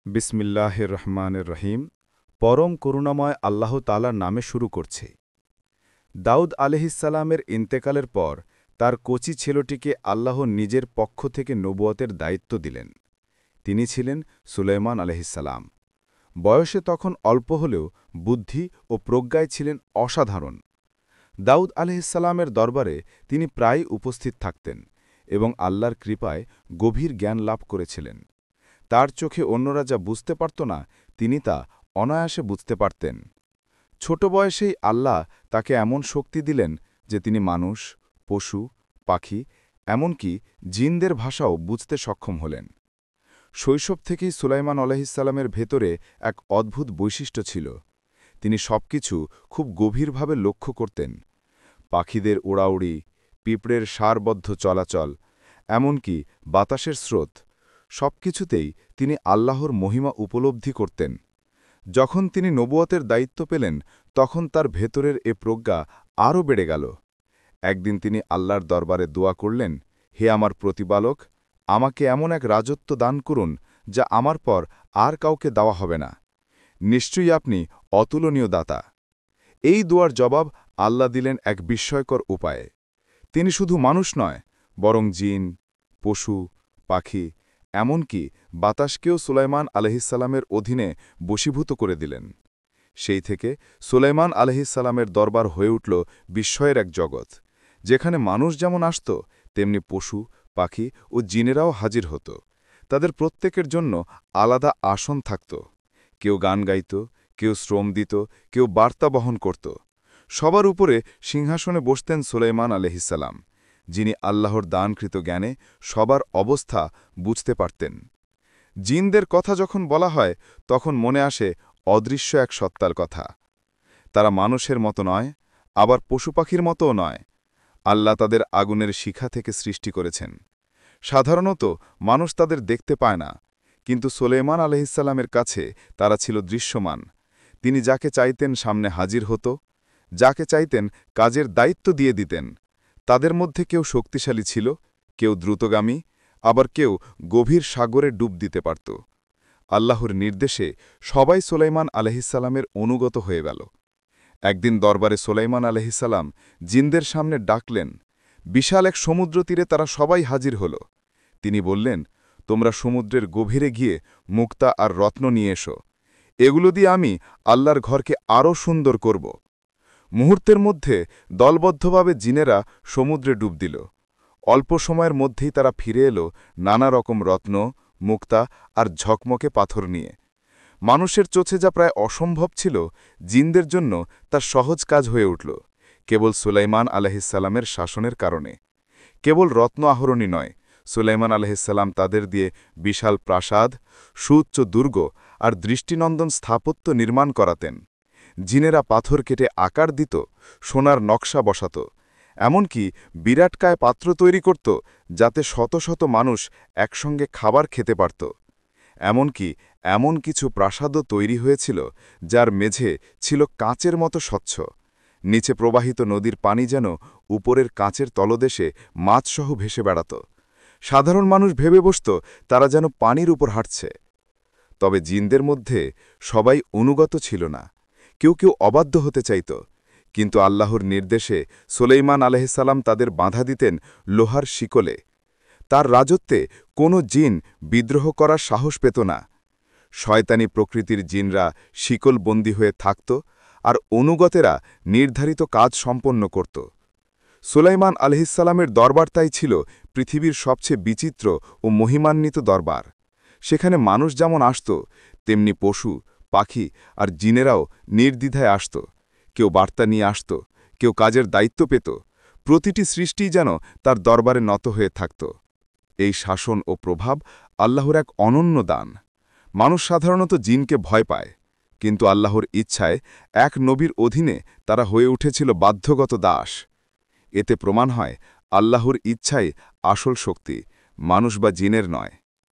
বিসমিল্লাহির রহমানির রহিম। পরম করুণাময় আল্লাহ তাআলার নামে শুরু করছে। দাউদ আলাইহিসসালামের ইন্তেকালের পর তার কচি ছেলেটিকে আল্লাহ নিজের পক্ষ থেকে নবুয়তের দায়িত্ব দিলেন। তিনি ছিলেন সুলাইমান আলাইহিসসালাম। বয়সে তখন অল্প হলেও বুদ্ধি ও প্রজ্ঞায় ছিলেন অসাধারণ। দাউদ আলাইহিসসালামের দরবারে তিনি প্রায় উপস্থিত থাকতেন এবং আল্লাহর কৃপায় গভীর জ্ঞান লাভ করেছিলেন। তার চোখে অন্যরা যা বুঝতে পারত না, তিনি তা অনায়াসে বুঝতে পারতেন। ছোট বয়সেই আল্লাহ তাকে এমন শক্তি দিলেন যে তিনি মানুষ, পশু, পাখি, এমনকি জিনদের ভাষাও বুঝতে সক্ষম হলেন। শৈশব থেকেই সুলাইমান আলাইহিসসালামের ভেতরে এক অদ্ভুত বৈশিষ্ট্য ছিল। তিনি সবকিছু খুব গভীরভাবে লক্ষ্য করতেন। পাখিদের ওড়াউড়ি, পিঁপড়ের সারবদ্ধ চলাচল, এমনকি বাতাসের স্রোত, সবকিছুতেই তিনি আল্লাহর মহিমা উপলব্ধি করতেন। যখন তিনি নবুয়তের দায়িত্ব পেলেন, তখন তার ভেতরের এ প্রজ্ঞা আরও বেড়ে গেল। একদিন তিনি আল্লাহর দরবারে দোয়া করলেন, হে আমার প্রতিপালক, আমাকে এমন এক রাজত্ব দান করুন যা আমার পর আর কাউকে দেওয়া হবে না। নিশ্চয়ই আপনি অতুলনীয় দাতা। এই দোয়ার জবাব আল্লাহ দিলেন এক বিস্ময়কর উপায়ে। তিনি শুধু মানুষ নয়, বরং জিন, পশু, পাখি, এমনকি বাতাসকেও সুলাইমান আলাইহিসসালামের অধীনে বশীভূত করে দিলেন। সেই থেকে সুলাইমান আলাইহিসসালামের দরবার হয়ে উঠল বিস্ময়ের এক জগৎ, যেখানে মানুষ যেমন আসত, তেমনি পশু, পাখি ও জিনেরাও হাজির হতো। তাদের প্রত্যেকের জন্য আলাদা আসন থাকত। কেউ গান গাইত, কেউ শ্রম দিত, কেউ বার্তা বহন করত। সবার উপরে সিংহাসনে বসতেন সুলাইমান আলাইহিসসালাম, যিনি আল্লাহর দানকৃত জ্ঞানে সবার অবস্থা বুঝতে পারতেন। জিনদের কথা যখন বলা হয়, তখন মনে আসে অদৃশ্য এক সত্তার কথা। তারা মানুষের মতো নয়, আবার পশু পাখির মতোও নয়। আল্লাহ তাদের আগুনের শিখা থেকে সৃষ্টি করেছেন। সাধারণত মানুষ তাদের দেখতে পায় না, কিন্তু সুলাইমান আলাইহিসসালামের কাছে তারা ছিল দৃশ্যমান। তিনি যাকে চাইতেন সামনে হাজির হতো, যাকে চাইতেন কাজের দায়িত্ব দিয়ে দিতেন। তাদের মধ্যে কেউ শক্তিশালী ছিল, কেউ দ্রুতগামী, আবার কেউ গভীর সাগরে ডুব দিতে পারত। আল্লাহর নির্দেশে সবাই সুলাইমান আলাইহিসসালামের অনুগত হয়ে গেল। একদিন দরবারে সুলাইমান আলাইহিসসালাম জিনদের সামনে ডাকলেন। বিশাল এক সমুদ্র তীরে তারা সবাই হাজির হল। তিনি বললেন, তোমরা সমুদ্রের গভীরে গিয়ে মুক্তা আর রত্ন নিয়ে এসো। এগুলো দিয়ে আমি আল্লাহর ঘরকে আরও সুন্দর করব। মুহূর্তের মধ্যে দলবদ্ধভাবে জিনেরা সমুদ্রে ডুব দিল। অল্প সময়ের মধ্যেই তারা ফিরে এলো নানা রকম রত্ন, মুক্তা আর ঝকমকে পাথর নিয়ে। মানুষের চোখে যা প্রায় অসম্ভব ছিল, জিনদের জন্য তা সহজ কাজ হয়ে উঠল, কেবল সুলাইমান আলাইহিসসালামের শাসনের কারণে। কেবল রত্ন আহরণই নয়, সুলাইমান আলাইহিসসালাম তাদের দিয়ে বিশাল প্রাসাদ, সুউচ্চ দুর্গ আর দৃষ্টিনন্দন স্থাপত্য নির্মাণ করাতেন। জিনেরা পাথর কেটে আকার দিত, সোনার নকশা বসাত, এমনকি বিরাটকায় পাত্র তৈরি করত যাতে শত শত মানুষ একসঙ্গে খাবার খেতে পারত। এমনকি এমন কিছু প্রাসাদও তৈরি হয়েছিল যার মেঝে ছিল কাঁচের মতো স্বচ্ছ। নিচে প্রবাহিত নদীর পানি যেন উপরের কাঁচের তলদেশে মাছসহ ভেসে বেড়াত। সাধারণ মানুষ ভেবে বসত তারা যেন পানির উপর হাঁটছে। তবে জিনদের মধ্যে সবাই অনুগত ছিল না। কেউ কেউ অবাধ্য হতে চাইত, কিন্তু আল্লাহর নির্দেশে সুলাইমান আলাইহিসসালাম তাদের বাঁধা দিতেন লোহার শিকলে। তার রাজত্বে কোনো জিন বিদ্রোহ করার সাহস পেত না। শয়তানি প্রকৃতির জিনরা শিকলবন্দী হয়ে থাকত, আর অনুগতেরা নির্ধারিত কাজ সম্পন্ন করত। সুলাইমান আলাইহিসসালামের দরবার তাই ছিল পৃথিবীর সবচেয়ে বিচিত্র ও মহিমান্বিত দরবার। সেখানে মানুষ যেমন আসত, তেমনি পশু, পাখি আর জিনেরাও নির্দ্বিধায় আসত। কেউ বার্তা নিয়ে আসত, কেউ কাজের দায়িত্ব পেত। প্রতিটি সৃষ্টিই যেন তার দরবারে নত হয়ে থাকত। এই শাসন ও প্রভাব আল্লাহর এক অনন্য দান। মানুষ সাধারণত জিনকে ভয় পায়, কিন্তু আল্লাহর ইচ্ছায় এক নবীর অধীনে তারা হয়ে উঠেছিল বাধ্যগত দাস। এতে প্রমাণ হয় আল্লাহর ইচ্ছাই আসল শক্তি, মানুষ বা জিনের নয়।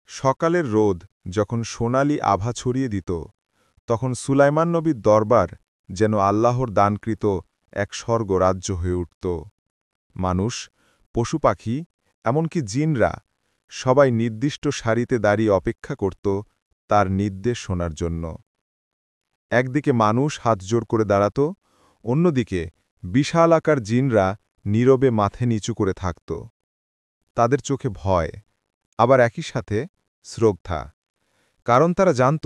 সকালের রোদ যখন সোনালি আভা ছড়িয়ে দিত, তখন সুলাইমান নবীর দরবার যেন আল্লাহর দানকৃত এক স্বর্গরাজ্য হয়ে উঠত। মানুষ, পশু পাখি, এমনকি জিনরা সবাই নির্দিষ্ট সারিতে দাঁড়িয়ে অপেক্ষা করত তার নির্দেশ শোনার জন্য। একদিকে মানুষ হাতজোড় করে দাঁড়াত, অন্যদিকে বিশাল আকার জিনরা নীরবে মাথে নিচু করে থাকত। তাদের চোখে ভয়, আবার একই সাথে শ্রদ্ধা, কারণ তারা জানত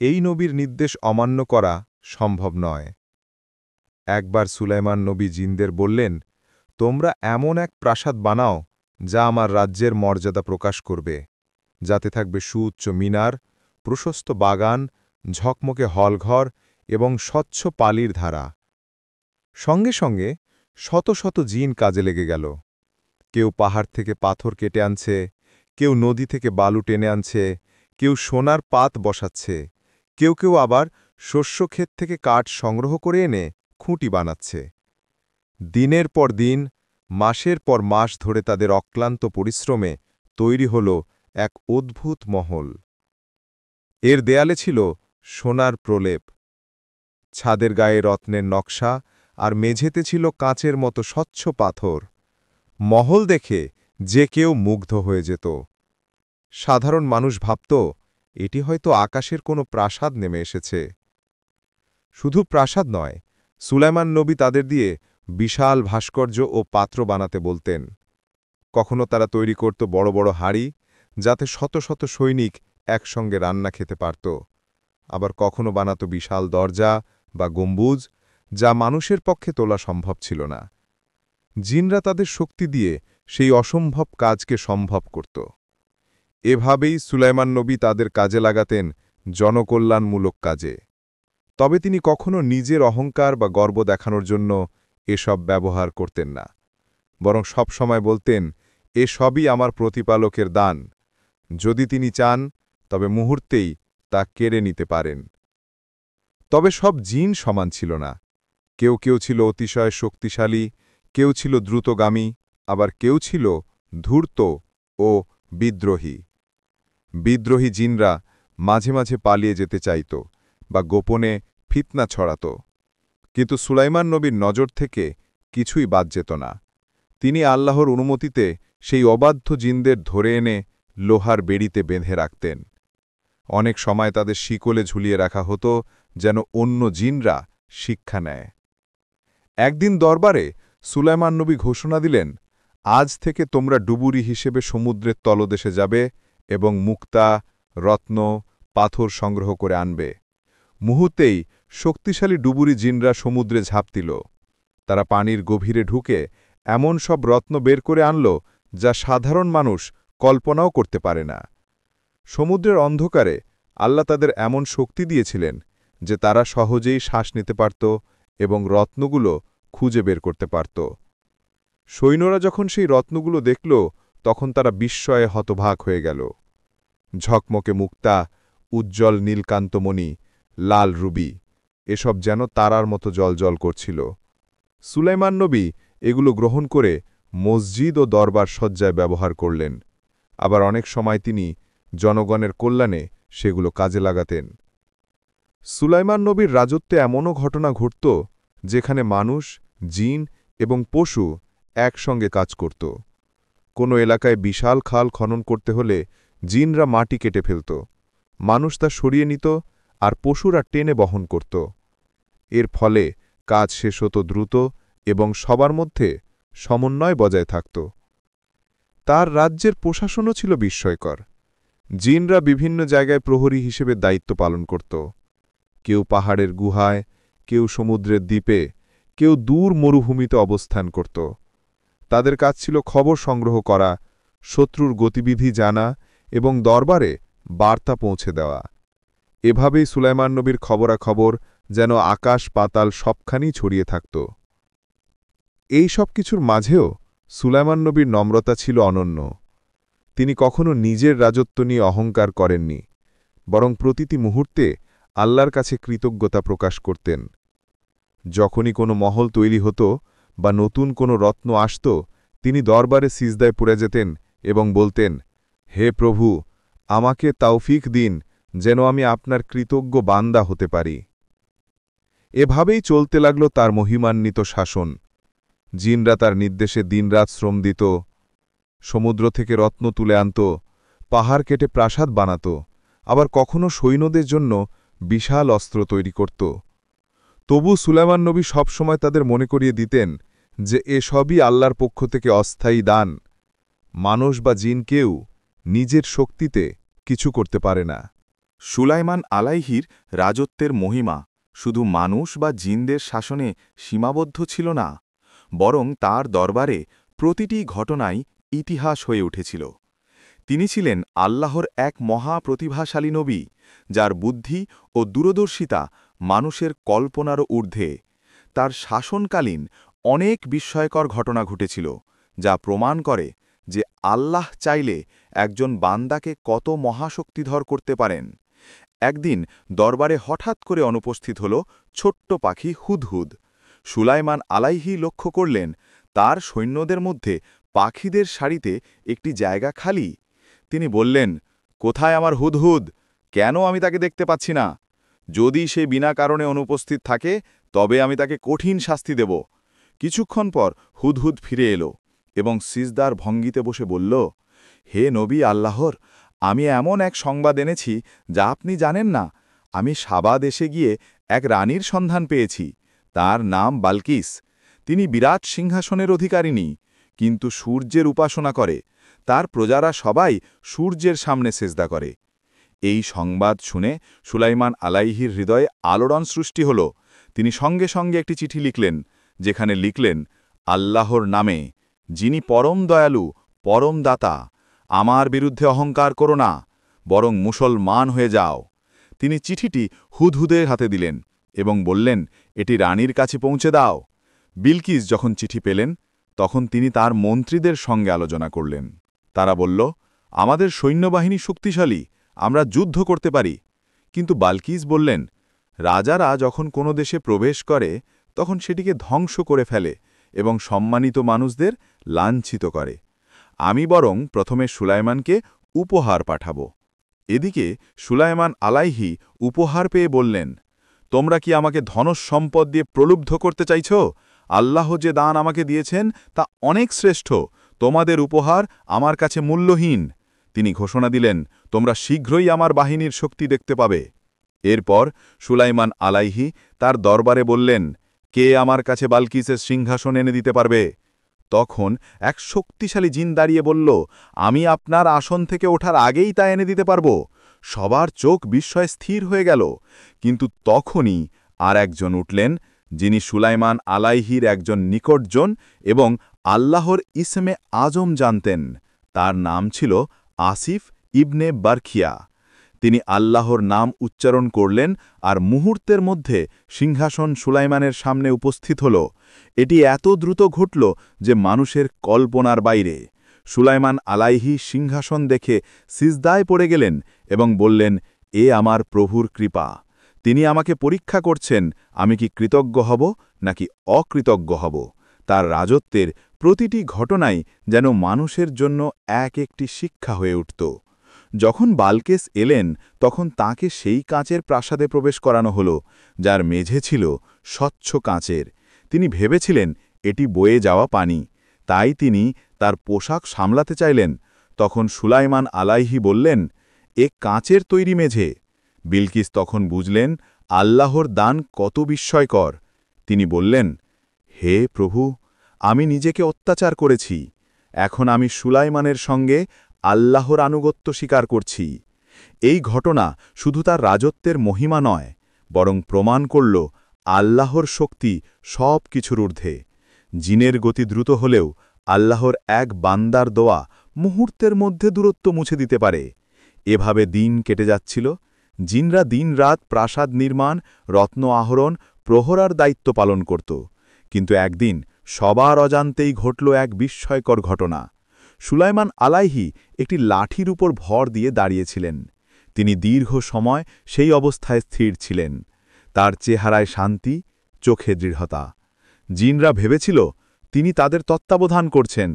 এই নবীর নির্দেশ অমান্য করা সম্ভব নয়। একবার সুলাইমান নবী জিনদের বললেন, তোমরা এমন এক প্রাসাদ বানাও যা আমার রাজ্যের মর্যাদা প্রকাশ করবে, যাতে থাকবে সুউচ্চ মিনার, প্রশস্ত বাগান, ঝকমকে হলঘর এবং স্বচ্ছ পালির ধারা। সঙ্গে সঙ্গে শত শত জিন কাজে লেগে গেল। কেউ পাহাড় থেকে পাথর কেটে আনছে, কেউ নদী থেকে বালু টেনে আনছে, কেউ সোনার পাত বসাচ্ছে, কেউ কেউ আবার শস্যক্ষেত থেকে কাঠ সংগ্রহ করে এনে খুঁটি বানাচ্ছে। দিনের পর দিন, মাসের পর মাস ধরে তাদের অক্লান্ত পরিশ্রমে তৈরি হল এক অদ্ভুত মহল। এর দেয়ালে ছিল সোনার প্রলেপ, ছাদের গায়ে রত্নের নকশা, আর মেঝেতে ছিল কাঁচের মতো স্বচ্ছ পাথর। মহল দেখে যে কেউ মুগ্ধ হয়ে যেত। সাধারণ মানুষ ভাবত এটি হয়তো আকাশের কোনো প্রাসাদ নেমে এসেছে। শুধু প্রাসাদ নয়, সুলাইমান নবী তাদের দিয়ে বিশাল ভাস্কর্য ও পাত্র বানাতে বলতেন। কখনো তারা তৈরি করত বড় বড় হাঁড়ি, যাতে শত শত সৈনিক একসঙ্গে রান্না খেতে পারত। আবার কখনো বানাত বিশাল দরজা বা গম্বুজ, যা মানুষের পক্ষে তোলা সম্ভব ছিল না। জিনরা তাদের শক্তি দিয়ে সেই অসম্ভব কাজকে সম্ভব করত। এভাবেই সুলাইমান নবী তাদের কাজে লাগাতেন জনকল্যাণমূলক কাজে। তবে তিনি কখনো নিজের অহংকার বা গর্ব দেখানোর জন্য এসব ব্যবহার করতেন না, বরং সবসময় বলতেন, এ সবই আমার প্রতিপালকের দান। যদি তিনি চান, তবে মুহূর্তেই তা কেড়ে নিতে পারেন। তবে সব জিন সমান ছিল না। কেউ কেউ ছিল অতিশয় শক্তিশালী, কেউ ছিল দ্রুতগামী, আবার কেউ ছিল ধূর্ত ও বিদ্রোহী। বিদ্রোহী জিনরা মাঝে মাঝে পালিয়ে যেতে চাইত বা গোপনে ফিতনা ছড়াত, কিন্তু সুলাইমান নবীর নজর থেকে কিছুই বাদ যেত না। তিনি আল্লাহর অনুমতিতে সেই অবাধ্য জিনদের ধরে এনে লোহার বেড়িতে বেঁধে রাখতেন। অনেক সময় তাদের শিকলে ঝুলিয়ে রাখা হতো, যেন অন্য জিনরা শিক্ষা নেয়। একদিন দরবারে সুলাইমান নবী ঘোষণা দিলেন, আজ থেকে তোমরা ডুবুরি হিসেবে সমুদ্রের তলদেশে যাবে এবং মুক্তা, রত্ন, পাথর সংগ্রহ করে আনবে। মুহূর্তেই শক্তিশালী ডুবুরি জিনরা সমুদ্রে ঝাঁপ দিল। তারা পানির গভীরে ঢুকে এমন সব রত্ন বের করে আনল, যা সাধারণ মানুষ কল্পনাও করতে পারে না। সমুদ্রের অন্ধকারে আল্লাহ তাদের এমন শক্তি দিয়েছিলেন যে তারা সহজেই শ্বাস নিতে পারত এবং রত্নগুলো খুঁজে বের করতে পারত। সৈন্যরা যখন সেই রত্নগুলো দেখল, তখন তারা বিস্ময়ে হতবাক হয়ে গেল। ঝকমকে মুক্তা, উজ্জ্বল নীলকান্তমণি, লাল রুবি, এসব যেন তারার মতো জ্বলজ্বল করছিল। সুলাইমান নবী এগুলো গ্রহণ করে মসজিদ ও দরবার সজ্জায় ব্যবহার করলেন। আবার অনেক সময় তিনি জনগণের কল্যাণে সেগুলো কাজে লাগাতেন। সুলাইমান নবীর রাজত্বে এমনও ঘটনা ঘটত যেখানে মানুষ, জিন এবং পশু একসঙ্গে কাজ করত। কোনো এলাকায় বিশাল খাল খনন করতে হলে জিনরা মাটি কেটে ফেলত, মানুষ তা সরিয়ে নিত, আর পশুরা টেনে বহন করত। এর ফলে কাজ শেষ হতো দ্রুত এবং সবার মধ্যে সমন্বয় বজায় থাকত। তার রাজ্যের প্রশাসনও ছিল বিস্ময়কর। জিনরা বিভিন্ন জায়গায় প্রহরী হিসেবে দায়িত্ব পালন করত। কেউ পাহাড়ের গুহায়, কেউ সমুদ্রের দ্বীপে, কেউ দূর মরুভূমিতে অবস্থান করত। তাদের কাজ ছিল খবর সংগ্রহ করা, শত্রুর গতিবিধি জানা এবং দরবারে বার্তা পৌঁছে দেওয়া। এভাবেই সুলাইমান নবীর খবরাখবর যেন আকাশ পাতাল সবখানেই ছড়িয়ে থাকত। এই সব কিছুর মাঝেও সুলাইমান নবীর নম্রতা ছিল অনন্য। তিনি কখনো নিজের রাজত্ব নিয়ে অহংকার করেননি, বরং প্রতিটি মুহূর্তে আল্লাহর কাছে কৃতজ্ঞতা প্রকাশ করতেন। যখনই কোনো মহল তৈরি হতো বা নতুন কোনো রত্ন আসত, তিনি দরবারে সিজদায় পড়ে যেতেন এবং বলতেন, হে প্রভু, আমাকে তাওফিক দিন যেন আমি আপনার কৃতজ্ঞ বান্দা হতে পারি। এভাবেই চলতে লাগল তার মহিমান্বিত শাসন। জিনরা তার নির্দেশে দিনরাত শ্রম দিত, সমুদ্র থেকে রত্ন তুলে আনত, পাহাড় কেটে প্রাসাদ বানাত, আবার কখনো সৈন্যদের জন্য বিশাল অস্ত্র তৈরি করত। তবু সুলাইমান নবী সবসময় তাদের মনে করিয়ে দিতেন যে এসবই আল্লাহর পক্ষ থেকে অস্থায়ী দান। মানুষ বা জিন কেউ নিজের শক্তিতে কিছু করতে পারে না। সুলাইমান আলাইহির রাজত্বের মহিমা শুধু মানুষ বা জিনদের শাসনে সীমাবদ্ধ ছিল না, বরং তার দরবারে প্রতিটি ঘটনাই ইতিহাস হয়ে উঠেছিল। তিনি ছিলেন আল্লাহর এক মহাপ্রতিভাশালী নবী, যার বুদ্ধি ও দূরদর্শিতা মানুষের কল্পনারও ঊর্ধ্বে। তার শাসনকালীন অনেক বিস্ময়কর ঘটনা ঘটেছিল, যা প্রমাণ করে যে আল্লাহ চাইলে একজন বান্দাকে কত মহাশক্তিধর করতে পারেন। একদিন দরবারে হঠাৎ করে অনুপস্থিত হল ছোট্ট পাখি হুদহুদ। সুলাইমান আলাইহি লক্ষ্য করলেন তার সৈন্যদের মধ্যে পাখিদের সারিতে একটি জায়গা খালি। তিনি বললেন, কোথায় আমার হুদহুদ? কেন আমি তাকে দেখতে পাচ্ছি না? যদি সে বিনা কারণে অনুপস্থিত থাকে তবে আমি তাকে কঠিন শাস্তি দেব। কিছুক্ষণ পর হুদহুদ ফিরে এলো এবং সিজদার ভঙ্গিতে বসে বলল, হে নবী আল্লাহর, আমি এমন এক সংবাদ এনেছি যা আপনি জানেন না। আমি সাবা দেশে গিয়ে এক রানীর সন্ধান পেয়েছি। তার নাম বালকিস। তিনি বিরাট সিংহাসনের অধিকারিণী, কিন্তু সূর্যের উপাসনা করে। তার প্রজারা সবাই সূর্যের সামনে সেজদা করে। এই সংবাদ শুনে সুলাইমান আলাইহির হৃদয়ে আলোড়ন সৃষ্টি হল। তিনি সঙ্গে সঙ্গে একটি চিঠি লিখলেন, যেখানে লিখলেন, আল্লাহর নামে, যিনি পরম দয়ালু, পরম দাতা, আমার বিরুদ্ধে অহংকার করো না, বরং মুসলমান হয়ে যাও। তিনি চিঠিটি হুদহুদের হাতে দিলেন এবং বললেন, এটি রানীর কাছে পৌঁছে দাও। বিলকিস যখন চিঠি পেলেন, তখন তিনি তার মন্ত্রীদের সঙ্গে আলোচনা করলেন। তারা বলল, আমাদের সৈন্যবাহিনী শক্তিশালী, আমরা যুদ্ধ করতে পারি। কিন্তু বালকিস বললেন, রাজারা যখন কোনো দেশে প্রবেশ করে তখন সেটিকে ধ্বংস করে ফেলে এবং সম্মানিত মানুষদের লাঞ্ছিত করে। আমি বরং প্রথমে সুলাইমানকে উপহার পাঠাব। এদিকে সুলাইমান আলাইহি উপহার পেয়ে বললেন, তোমরা কি আমাকে ধনসম্পদ দিয়ে প্রলুব্ধ করতে চাইছ? আল্লাহ যে দান আমাকে দিয়েছেন তা অনেক শ্রেষ্ঠ। তোমাদের উপহার আমার কাছে মূল্যহীন। তিনি ঘোষণা দিলেন, তোমরা শীঘ্রই আমার বাহিনীর শক্তি দেখতে পাবে। এরপর সুলাইমান আলাইহি তার দরবারে বললেন, কে আমার কাছে বালকিসের সিংহাসন এনে দিতে পারবে? তখন এক শক্তিশালী জিন দাঁড়িয়ে বলল, আমি আপনার আসন থেকে ওঠার আগেই তা এনে দিতে পারব। সবার চোখ বিস্ময়ে স্থির হয়ে গেল। কিন্তু তখনই আর একজন উঠলেন, যিনি সুলাইমান আলাইহির একজন নিকটজন এবং আল্লাহর ইসমে আজম জানতেন। তার নাম ছিল আসিফ ইবনে বারখিয়া। তিনি আল্লাহর নাম উচ্চারণ করলেন আর মুহূর্তের মধ্যে সিংহাসন সুলাইমানের সামনে উপস্থিত হল। এটি এত দ্রুত ঘটল যে মানুষের কল্পনার বাইরে। সুলাইমান আলাইহি সিংহাসন দেখে সিজদায় পড়ে গেলেন এবং বললেন, এ আমার প্রভুর কৃপা। তিনি আমাকে পরীক্ষা করছেন আমি কি কৃতজ্ঞ হব নাকি অকৃতজ্ঞ হব। তার রাজত্বের প্রতিটি ঘটনাই যেন মানুষের জন্য এক একটি শিক্ষা হয়ে উঠত। যখন বালকেস এলেন তখন তাকে সেই কাঁচের প্রাসাদে প্রবেশ করানো হল, যার মেঝে ছিল স্বচ্ছ কাঁচের। তিনি ভেবেছিলেন এটি বয়ে যাওয়া পানি, তাই তিনি তার পোশাক সামলাতে চাইলেন। তখন সুলাইমান আলাইহি বললেন, এ কাঁচের তৈরি মেঝে। বিলকিস তখন বুঝলেন আল্লাহর দান কত বিস্ময়কর। তিনি বললেন, হে প্রভু, আমি নিজেকে অত্যাচার করেছি। এখন আমি সুলাইমানের সঙ্গে আল্লাহর আনুগত্য স্বীকার করছি। এই ঘটনা শুধু তার রাজত্বের মহিমা নয়, বরং প্রমাণ করল আল্লাহর শক্তি সব কিছুর ঊর্ধ্বে। জিনের গতি দ্রুত হলেও আল্লাহর এক বান্দার দোয়া মুহূর্তের মধ্যে দূরত্ব মুছে দিতে পারে। এভাবে দিন কেটে যাচ্ছিল। জিনরা দিন-রাত প্রাসাদ নির্মাণ, রত্ন আহরণ, প্রহরার দায়িত্ব পালন করত। কিন্তু একদিন সবার অজান্তেই ঘটল এক বিস্ময়কর ঘটনা। সুলাইমান আলাইহি একটি লাঠির উপর ভর দিয়ে দাঁড়িয়েছিলেন। তিনি দীর্ঘ সময় সেই অবস্থায় স্থির ছিলেন। তার চেহারায় শান্তি, চোখে দৃঢ়তা। জিনরা ভেবেছিল তিনি তাদের তত্ত্বাবধান করছেন,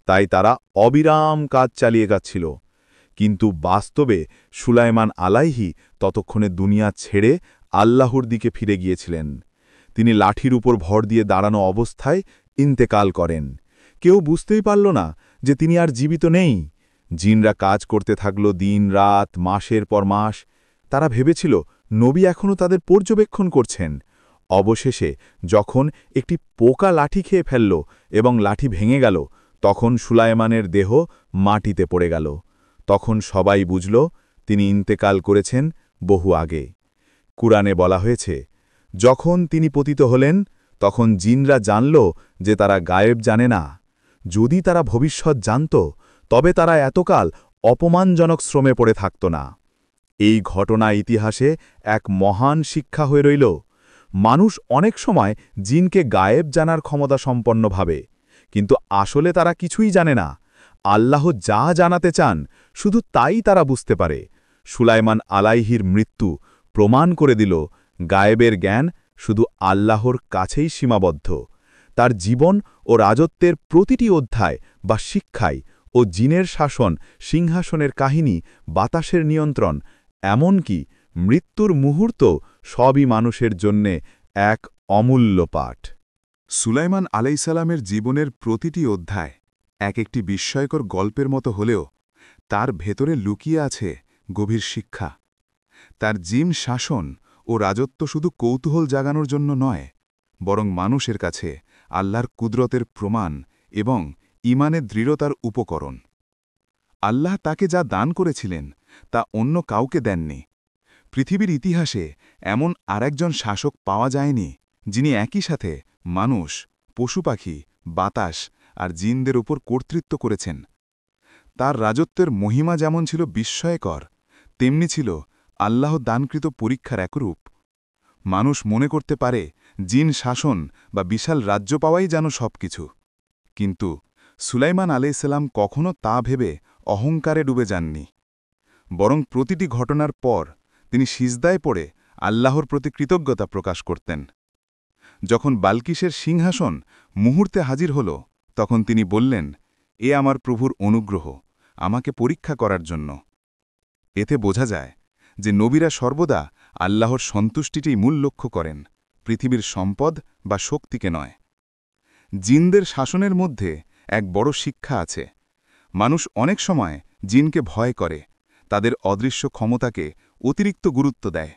তাই তারা অবিরাম কাজ চালিয়ে যাচ্ছিল। কিন্তু বাস্তবে সুলাইমান আলাইহি ততক্ষণে দুনিয়া ছেড়ে আল্লাহর দিকে ফিরে গিয়েছিলেন। তিনি লাঠির উপর ভর দিয়ে দাঁড়ানো অবস্থায় ইন্তেকাল করেন। কেউ বুঝতেই পারল না যে তিনি আর জীবিত নেই। জিনরা কাজ করতে থাকল দিন রাত মাসের পর মাস। তারা ভেবেছিল নবী এখনও তাদের পর্যবেক্ষণ করছেন। অবশেষে যখন একটি পোকা লাঠি খেয়ে ফেলল এবং লাঠি ভেঙে গেল, তখন সুলাইমানের দেহ মাটিতে পড়ে গেল। তখন সবাই বুঝল তিনি ইন্তেকাল করেছেন বহু আগে। কুরআনে বলা হয়েছে, যখন তিনি পতিত হলেন তখন জিনরা জানল যে তারা গায়েব জানে না। যদি তারা ভবিষ্যৎ জানত তবে তারা এতকাল অপমানজনক শ্রমে পড়ে থাকত না। এই ঘটনা ইতিহাসে এক মহান শিক্ষা হয়ে রইল। মানুষ অনেক সময় জিনকে গায়েব জানার ক্ষমতা সম্পন্ন ভাবে, কিন্তু আসলে তারা কিছুই জানে না। আল্লাহ যা জানাতে চান শুধু তাই তারা বুঝতে পারে। সুলাইমান আলাইহির মৃত্যু প্রমাণ করে দিল গায়েবের জ্ঞান শুধু আল্লাহর কাছেই সীমাবদ্ধ। তার জীবন ও রাজত্বের প্রতিটি অধ্যায় বা শিক্ষায় ও জিনের শাসন, সিংহাসনের কাহিনী, বাতাসের নিয়ন্ত্রণ, এমনকি মৃত্যুর মুহূর্ত সবই মানুষের জন্যে এক অমূল্য পাঠ। সুলাইমান আলাইসালামের জীবনের প্রতিটি অধ্যায় এক একটি বিস্ময়কর গল্পের মতো হলেও তার ভেতরে লুকিয়ে আছে গভীর শিক্ষা। তার জিন শাসন ও রাজত্ব শুধু কৌতূহল জাগানোর জন্য নয়, বরং মানুষের কাছে আল্লাহর কুদরতের প্রমাণ এবং ঈমানের দৃঢ়তার উপকরণ। আল্লাহ তাকে যা দান করেছিলেন তা অন্য কাউকে দেননি। পৃথিবীর ইতিহাসে এমন আরেকজন শাসক পাওয়া যায়নি যিনি একই সাথে মানুষ, পশু পাখি, বাতাস আর জিনদের উপর কর্তৃত্ব করেছেন। তার রাজত্বের মহিমা যেমন ছিল বিস্ময়কর, তেমনি ছিল আল্লাহ দানকৃত পরীক্ষার এক রূপ। মানুষ মনে করতে পারে জিন শাসন বা বিশাল রাজ্য পাওয়াই যেন সবকিছু, কিন্তু সুলাইমান আলাইসাল্লাম কখনও তা ভেবে অহংকারে ডুবে যাননি। বরং প্রতিটি ঘটনার পর তিনি সিজদায় পড়ে আল্লাহর প্রতি কৃতজ্ঞতা প্রকাশ করতেন। যখন বালকিসের সিংহাসন মুহূর্তে হাজির হল, তখন তিনি বললেন, এ আমার প্রভুর অনুগ্রহ, আমাকে পরীক্ষা করার জন্য। এতে বোঝা যায় যে নবীরা সর্বদা আল্লাহর সন্তুষ্টিতেই মূল লক্ষ্য করেন, পৃথিবীর সম্পদ বা শক্তিকে নয়। জিনদের শাসনের মধ্যে এক বড় শিক্ষা আছে। মানুষ অনেক সময় জিনকে ভয় করে, তাদের অদৃশ্য ক্ষমতাকে অতিরিক্ত গুরুত্ব দেয়।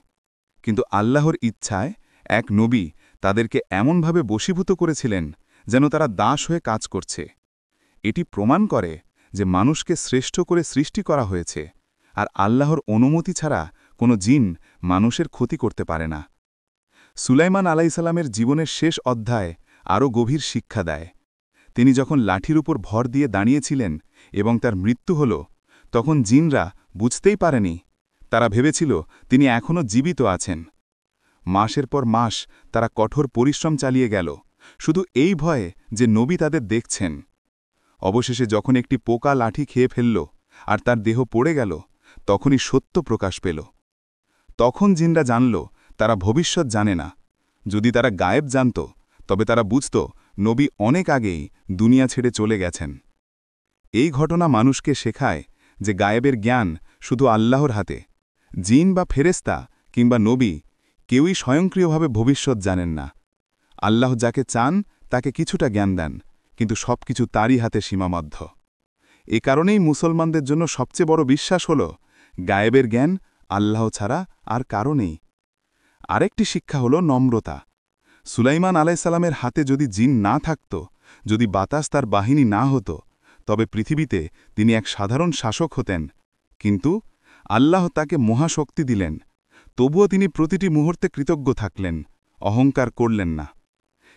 কিন্তু আল্লাহর ইচ্ছায় এক নবী তাদেরকে এমনভাবে বশীভূত করেছিলেন যেন তারা দাস হয়ে কাজ করছে। এটি প্রমাণ করে যে মানুষকে শ্রেষ্ঠ করে সৃষ্টি করা হয়েছে, আর আল্লাহর অনুমতি ছাড়া কোনো জিন মানুষের ক্ষতি করতে পারে না। সুলাইমান আলাইসাল্লামের জীবনের শেষ অধ্যায় আরও গভীর শিক্ষা দেয়। তিনি যখন লাঠির উপর ভর দিয়ে দাঁড়িয়েছিলেন এবং তার মৃত্যু হল, তখন জিনরা বুঝতেই পারেনি। তারা ভেবেছিল তিনি এখনও জীবিত আছেন। মাসের পর মাস তারা কঠোর পরিশ্রম চালিয়ে গেল, শুধু এই ভয়ে যে নবী তাদের দেখছেন। অবশেষে যখন একটি পোকা লাঠি খেয়ে ফেলল আর তার দেহ পড়ে গেল, তখনই সত্য প্রকাশ পেল। তখন জিনরা জানল তারা ভবিষ্যৎ জানে না। যদি তারা গায়েব জানত তবে তারা বুঝত নবী অনেক আগেই দুনিয়া ছেড়ে চলে গেছেন। এই ঘটনা মানুষকে শেখায় যে গায়েবের জ্ঞান শুধু আল্লাহর হাতে। জিন বা ফেরেস্তা কিংবা নবী কেউই স্বয়ংক্রিয়ভাবে ভবিষ্যৎ জানেন না। আল্লাহ যাকে চান তাকে কিছুটা জ্ঞান দেন, কিন্তু সবকিছু তারই হাতে সীমাবদ্ধ। এ কারণেই মুসলমানদের জন্য সবচেয়ে বড় বিশ্বাস হল গায়েবের জ্ঞান আল্লাহ ছাড়া আর কারো নেই। আরেকটি শিক্ষা হল নম্রতা। সুলাইমান আলাইসাল্লামের হাতে যদি জিন না থাকত, যদি বাতাস তার বাহিনী না হতো, তবে পৃথিবীতে তিনি এক সাধারণ শাসক হতেন। কিন্তু আল্লাহ তাকে মহাশক্তি দিলেন, তবুও তিনি প্রতিটি মুহূর্তে কৃতজ্ঞ থাকলেন, অহংকার করলেন না।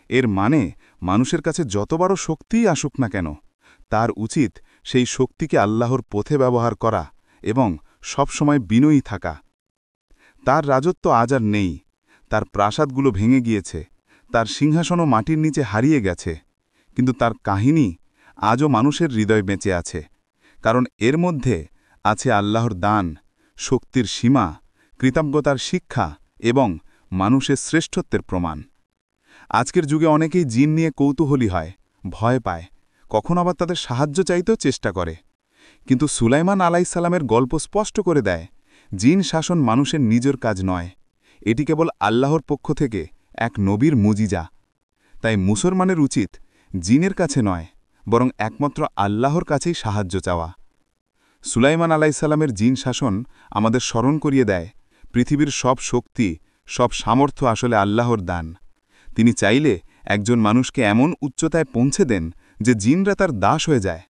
এর মানে মানুষের কাছে যত বড় শক্তিই আসুক না কেন, তার উচিত সেই শক্তিকে আল্লাহর পথে ব্যবহার করা এবং সবসময় বিনয়ী থাকা। তার রাজত্ব আজ আর নেই, তার প্রাসাদগুলো ভেঙে গিয়েছে, তার সিংহাসনও মাটির নিচে হারিয়ে গেছে, কিন্তু তার কাহিনী আজও মানুষের হৃদয় বেঁচে আছে, কারণ এর মধ্যে আছে আল্লাহর দান, শক্তির সীমা, কৃতজ্ঞতার শিক্ষা এবং মানুষের শ্রেষ্ঠত্বের প্রমাণ। আজকের যুগে অনেকেই জিন নিয়ে কৌতূহলী হয়, ভয় পায়, কখন আবার তাদের সাহায্য চাইতেও চেষ্টা করে। কিন্তু সুলাইমান আলাইসাল্লামের গল্প স্পষ্ট করে দেয়, জিন শাসন মানুষের নিজের কাজ নয়, এটি কেবল আল্লাহর পক্ষ থেকে এক নবীর মুজিজা। তাই মুসলমানের উচিত জিনের কাছে নয়, বরং একমাত্র আল্লাহর কাছেই সাহায্য চাওয়া। সুলাইমান আলাইসাল্লামের জিন শাসন আমাদের স্মরণ করিয়ে দেয় পৃথিবীর সব শক্তি সব সামর্থ্য আসলে আল্লাহর দান। তিনি চাইলে একজন মানুষকে এমন উচ্চতায় পৌঁছে দেন যে জিনরা তার দাস হয়ে যায়,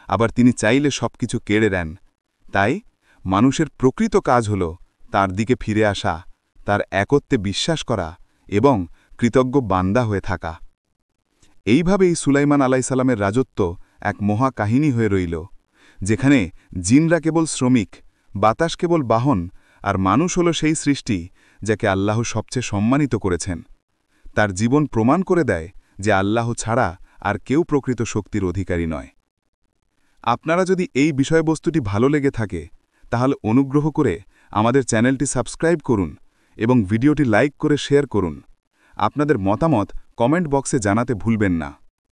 আবার তিনি চাইলে সবকিছু কেড়ে নেন। তাই মানুষের প্রকৃত কাজ হল তার দিকে ফিরে আসা, তার একত্বে বিশ্বাস করা এবং কৃতজ্ঞ বান্দা হয়ে থাকা। এইভাবেই সুলাইমান আলাইসাল্লামের রাজত্ব এক মহা কাহিনী হয়ে রইল, যেখানে জিনরা কেবল শ্রমিক, বাতাস কেবল বাহন, আর মানুষ হল সেই সৃষ্টি যাকে আল্লাহ সবচেয়ে সম্মানিত করেছেন। তার জীবন প্রমাণ করে দেয় যে আল্লাহ ছাড়া আর কেউ প্রকৃত শক্তির অধিকারী নয়। আপনারা যদি এই বিষয়বস্তুটি ভালো লেগে থাকে তাহলে অনুগ্রহ করে আমাদের চ্যানেলটি সাবস্ক্রাইব করুন এবং ভিডিওটি লাইক করে শেয়ার করুন। আপনাদের মতামত কমেন্ট বক্সে জানাতে ভুলবেন না।